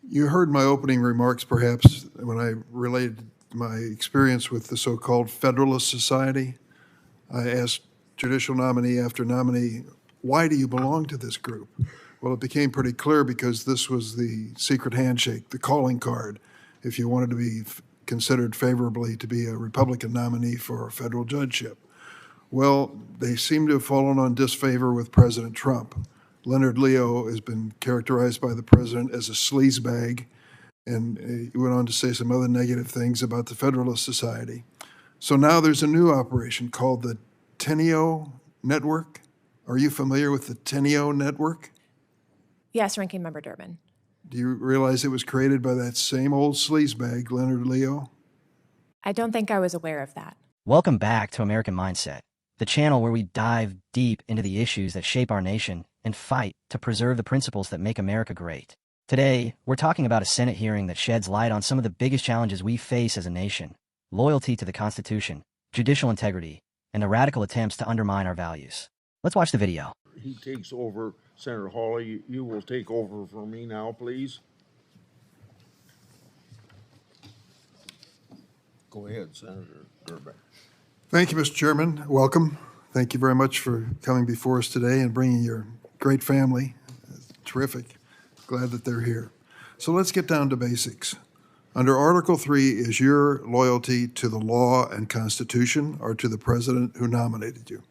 You heard my opening remarks, perhaps, when I related my experience with the so-called Federalist Society. I asked judicial nominee after nominee, why do you belong to this group? Well, it became pretty clear because this was the secret handshake, the calling card, if you wanted to be considered favorably to be a Republican nominee for a federal judgeship. Well, they seem to have fallen on disfavor with President Trump. Leonard Leo has been characterized by the president as a sleazebag, and he went on to say some other negative things about the Federalist Society. So now there's a new operation called the Teneo Network. Are you familiar with the Teneo Network? Yes, Ranking Member Durbin. Do you realize it was created by that same old sleazebag, Leonard Leo? I don't think I was aware of that. Welcome back to American Mindset, the channel where we dive deep into the issues that shape our nation and fight to preserve the principles that make America great. Today, we're talking about a Senate hearing that sheds light on some of the biggest challenges we face as a nation: loyalty to the Constitution, judicial integrity, and the radical attempts to undermine our values. Let's watch the video. He takes over. Senator Hawley, you will take over for me now, please. Go ahead, Senator Durbin. Thank you, Mr. Chairman. Welcome. Thank you very much for coming before us today and bringing your great family. Terrific. Glad that they're here. So let's get down to basics. Under Article 3, is your loyalty to the law and Constitution or to the president who nominated you?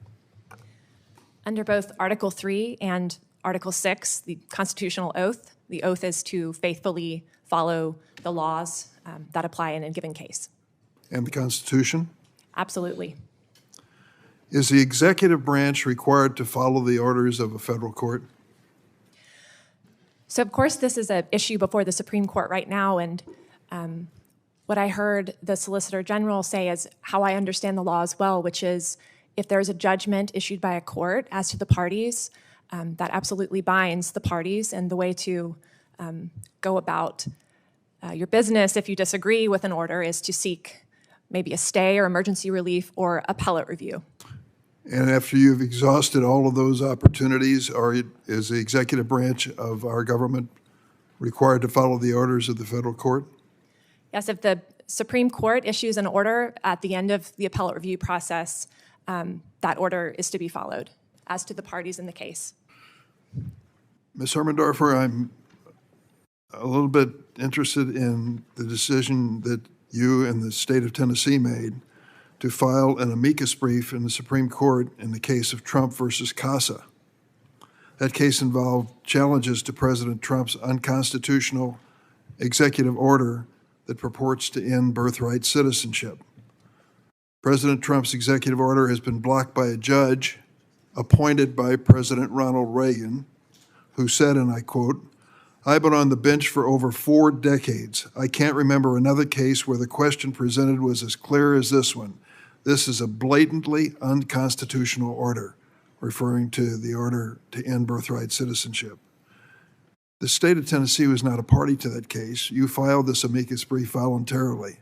Under both Article 3 and Article 6, the constitutional oath, the oath is to faithfully follow the laws that apply in a given case. And the Constitution? Absolutely. Is the executive branch required to follow the orders of a federal court? So, of course, this is an issue before the Supreme Court right now, and what I heard the Solicitor General say is how I understand the law as well, which is if there's a judgment issued by a court as to the parties, that absolutely binds the parties, and the way to go about your business if you disagree with an order is to seek maybe a stay or emergency relief or appellate review. And after you've exhausted all of those opportunities, is the executive branch of our government required to follow the orders of the federal court? Yes, if the Supreme Court issues an order at the end of the appellate review process, that order is to be followed as to the parties in the case. Ms. Hermendorfer, I'm a little bit interested in the decision that you and the state of Tennessee made to file an amicus brief in the Supreme Court in the case of Trump versus Casa. That case involved challenges to President Trump's unconstitutional executive order that purports to end birthright citizenship. President Trump's executive order has been blocked by a judge appointed by President Ronald Reagan, who said, and I quote, "I've been on the bench for over 4 decades. I can't remember another case where the question presented was as clear as this one. This is a blatantly unconstitutional order," referring to the order to end birthright citizenship. The state of Tennessee was not a party to that case. You filed this amicus brief voluntarily,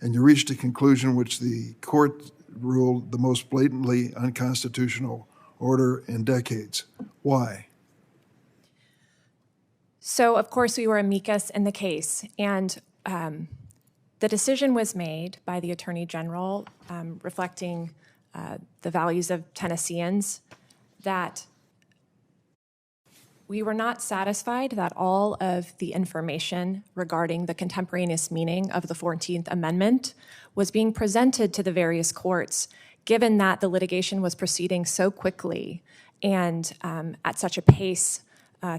and you reached a conclusion which the court ruled the most blatantly unconstitutional order in decades. Why? So, of course, we were amicus in the case, and the decision was made by the Attorney General, reflecting the values of Tennesseans, that we were not satisfied that all of the information regarding the contemporaneous meaning of the 14th Amendment was being presented to the various courts, given that the litigation was proceeding so quickly and at such a pace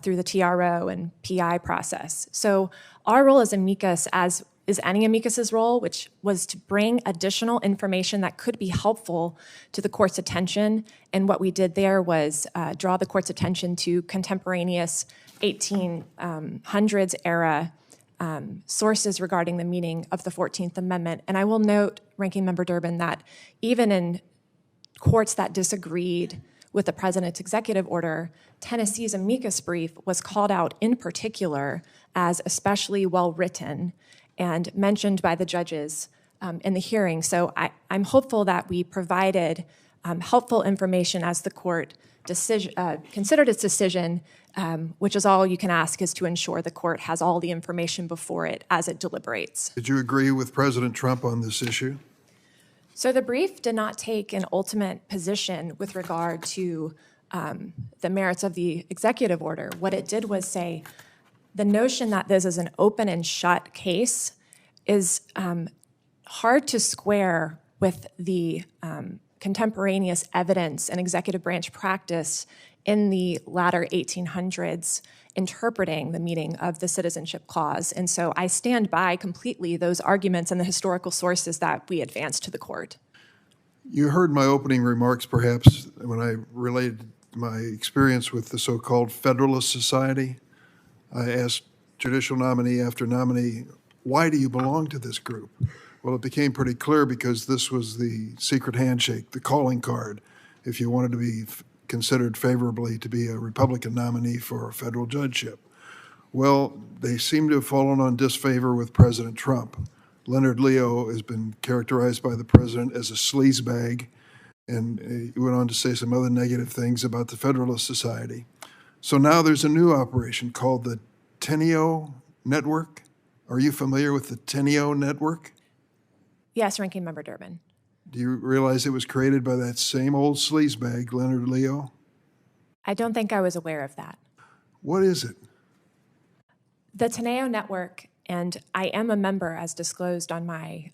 through the TRO and PI process. So our role as amicus, as is any amicus's role, which was to bring additional information that could be helpful to the court's attention. And what we did there was draw the court's attention to contemporaneous 1800s era sources regarding the meaning of the 14th Amendment. And I will note, Ranking Member Durbin, that even in courts that disagreed with the president's executive order, Tennessee's amicus brief was called out in particular as especially well-written and mentioned by the judges in the hearing. So I'm hopeful that we provided helpful information as the court considered its decision which is all you can ask, is to ensure the court has all the information before it as it deliberates. Did you agree with President Trump on this issue? So the brief did not take an ultimate position with regard to the merits of the executive order. What it did was say the notion that this is an open and shut case is hard to square with the contemporaneous evidence and executive branch practice in the latter 1800s interpreting the meaning of the Citizenship Clause. And so I stand by completely those arguments and the historical sources that we advanced to the court. You heard my opening remarks, perhaps, when I related my experience with the so-called Federalist Society. I asked judicial nominee after nominee, why do you belong to this group? Well, it became pretty clear because this was the secret handshake, the calling card, if you wanted to be considered favorably to be a Republican nominee for a federal judgeship. Well, they seem to have fallen on disfavor with President Trump. Leonard Leo has been characterized by the president as a sleazebag, and he went on to say some other negative things about the Federalist Society. So now there's a new operation called the Teneo Network. Are you familiar with the Teneo Network? Yes, Ranking Member Durbin. Do you realize it was created by that same old sleazebag, Leonard Leo? I don't think I was aware of that. What is it? The Teneo Network, and I am a member as disclosed on my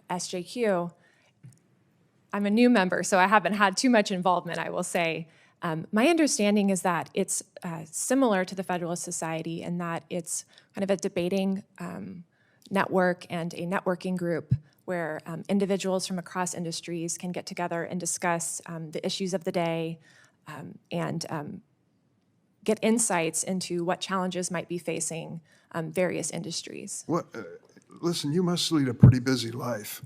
SJQ. I'm a new member, so I haven't had too much involvement, I will say. My understanding is that it's similar to the Federalist Society in that it's kind of a debating network and a networking group where individuals from across industries can get together and discuss the issues of the day and get insights into what challenges might be facing various industries. What? Listen, you must lead a pretty busy life.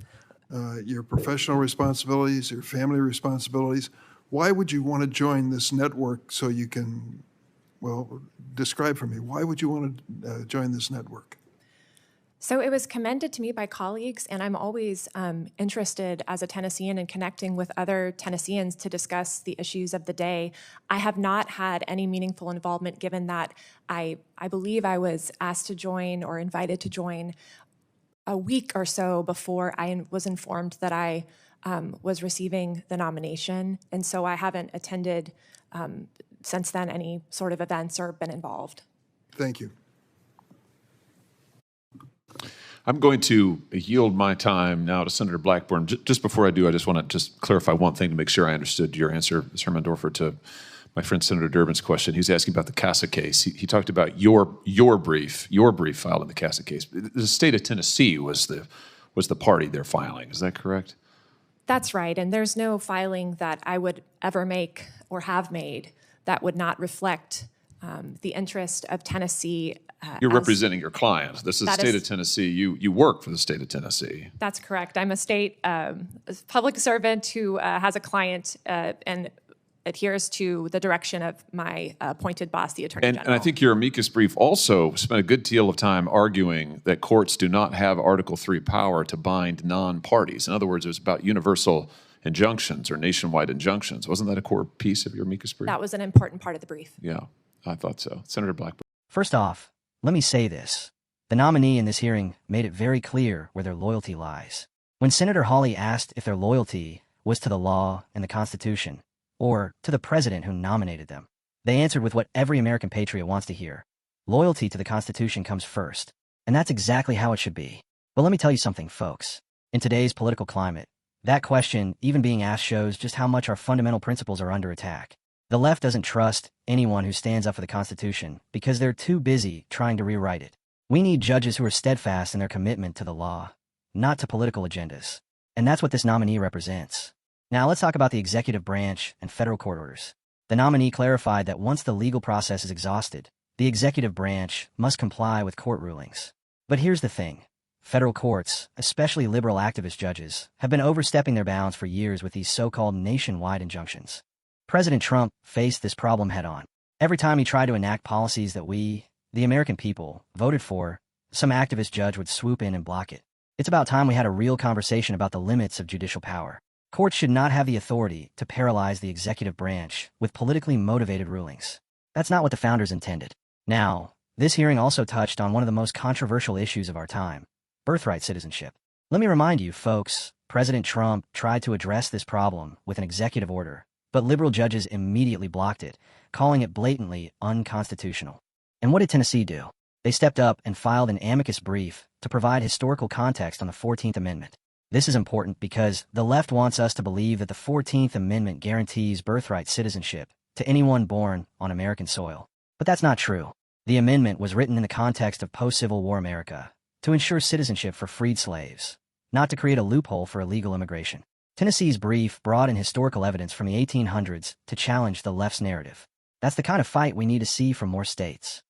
Your professional responsibilities, your family responsibilities. Why would you want to join this network so you can, well, describe for me, why would you want to join this network? So it was commended to me by colleagues, and I'm always interested as a Tennessean in connecting with other Tennesseans to discuss the issues of the day. I have not had any meaningful involvement given that I believe I was asked to join or invited to join a week or so before I was informed that I was receiving the nomination. And so I haven't attended since then any sort of events or been involved. Thank you. I'm going to yield my time now to Senator Blackburn. Just before I do, I just want to just clarify one thing to make sure I understood your answer, Ms. Hermendorfer, to my friend Senator Durbin's question. He was asking about the CASA case. He talked about your brief filed in the CASA case. The state of Tennessee was the party they're filing. Is that correct? That's right, and there's no filing that I would ever make or have made that would not reflect the interest of Tennessee. You're representing your client. This is the state of Tennessee. You work for the state of Tennessee. That's correct. I'm a state public servant who has a client and adheres to the direction of my appointed boss, the Attorney General. And I think your amicus brief also spent a good deal of time arguing that courts do not have Article III power to bind non-parties. In other words, it was about universal injunctions or nationwide injunctions. Wasn't that a core piece of your amicus brief? That was an important part of the brief. Yeah, I thought so. Senator Blackburn. First off, let me say this. The nominee in this hearing made it very clear where their loyalty lies. When Senator Hawley asked if their loyalty was to the law and the Constitution, or to the president who nominated them, they answered with what every American patriot wants to hear. Loyalty to the Constitution comes first, and that's exactly how it should be. But let me tell you something, folks. In today's political climate, that question, even being asked, shows just how much our fundamental principles are under attack. The left doesn't trust anyone who stands up for the Constitution because they're too busy trying to rewrite it. We need judges who are steadfast in their commitment to the law, not to political agendas. And that's what this nominee represents. Now let's talk about the executive branch and federal court orders. The nominee clarified that once the legal process is exhausted, the executive branch must comply with court rulings. But here's the thing. Federal courts, especially liberal activist judges, have been overstepping their bounds for years with these so-called nationwide injunctions. President Trump faced this problem head-on. Every time he tried to enact policies that we, the American people, voted for, some activist judge would swoop in and block it. It's about time we had a real conversation about the limits of judicial power. Courts should not have the authority to paralyze the executive branch with politically motivated rulings. That's not what the founders intended. Now, this hearing also touched on one of the most controversial issues of our time, birthright citizenship. Let me remind you, folks, President Trump tried to address this problem with an executive order, but liberal judges immediately blocked it, calling it blatantly unconstitutional. And what did Tennessee do? They stepped up and filed an amicus brief to provide historical context on the 14th Amendment. This is important because the left wants us to believe that the 14th Amendment guarantees birthright citizenship to anyone born on American soil. But that's not true. The amendment was written in the context of post-Civil War America to ensure citizenship for freed slaves, not to create a loophole for illegal immigration. Tennessee's brief brought in historical evidence from the 1800s to challenge the left's narrative. That's the kind of fight we need to see from more states.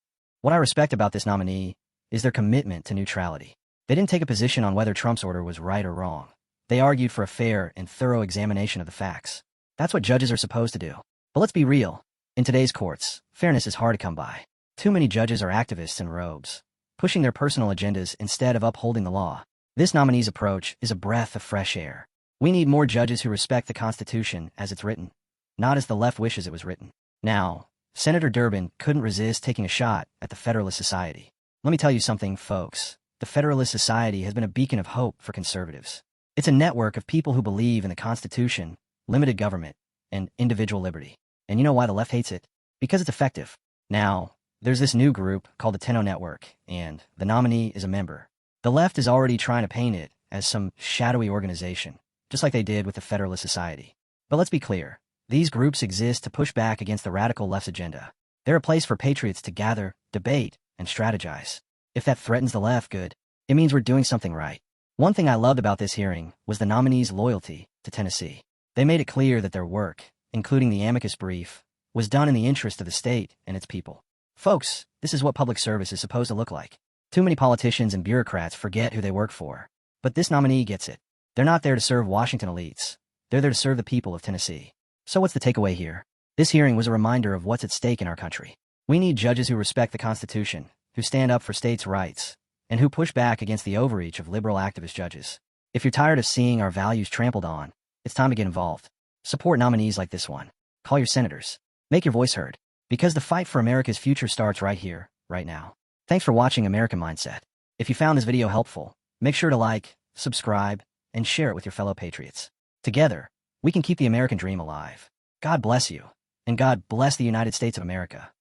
What I respect about this nominee is their commitment to neutrality. They didn't take a position on whether Trump's order was right or wrong. They argued for a fair and thorough examination of the facts. That's what judges are supposed to do. But let's be real. In today's courts, fairness is hard to come by. Too many judges are activists in robes, pushing their personal agendas instead of upholding the law. This nominee's approach is a breath of fresh air. We need more judges who respect the Constitution as it's written, not as the left wishes it was written. Now, Senator Durbin couldn't resist taking a shot at the Federalist Society. Let me tell you something, folks. The Federalist Society has been a beacon of hope for conservatives. It's a network of people who believe in the Constitution, limited government, and individual liberty. And you know why the left hates it? Because it's effective. Now, there's this new group called the Tenno Network, and the nominee is a member. The left is already trying to paint it as some shadowy organization, just like they did with the Federalist Society. But let's be clear. These groups exist to push back against the radical left's agenda. They're a place for patriots to gather, debate, and strategize. If that threatens the left, good. It means we're doing something right. One thing I loved about this hearing was the nominee's loyalty to Tennessee. They made it clear that their work, including the amicus brief, was done in the interest of the state and its people. Folks, this is what public service is supposed to look like. Too many politicians and bureaucrats forget who they work for. But this nominee gets it. They're not there to serve Washington elites. They're there to serve the people of Tennessee. So what's the takeaway here? This hearing was a reminder of what's at stake in our country. We need judges who respect the Constitution, who stand up for states' rights, and who push back against the overreach of liberal activist judges. If you're tired of seeing our values trampled on, it's time to get involved. Support nominees like this one. Call your senators. Make your voice heard. Because the fight for America's future starts right here, right now. Thanks for watching American Mindset. If you found this video helpful, make sure to like, subscribe, and share it with your fellow patriots. Together, we can keep the American dream alive. God bless you, and God bless the United States of America.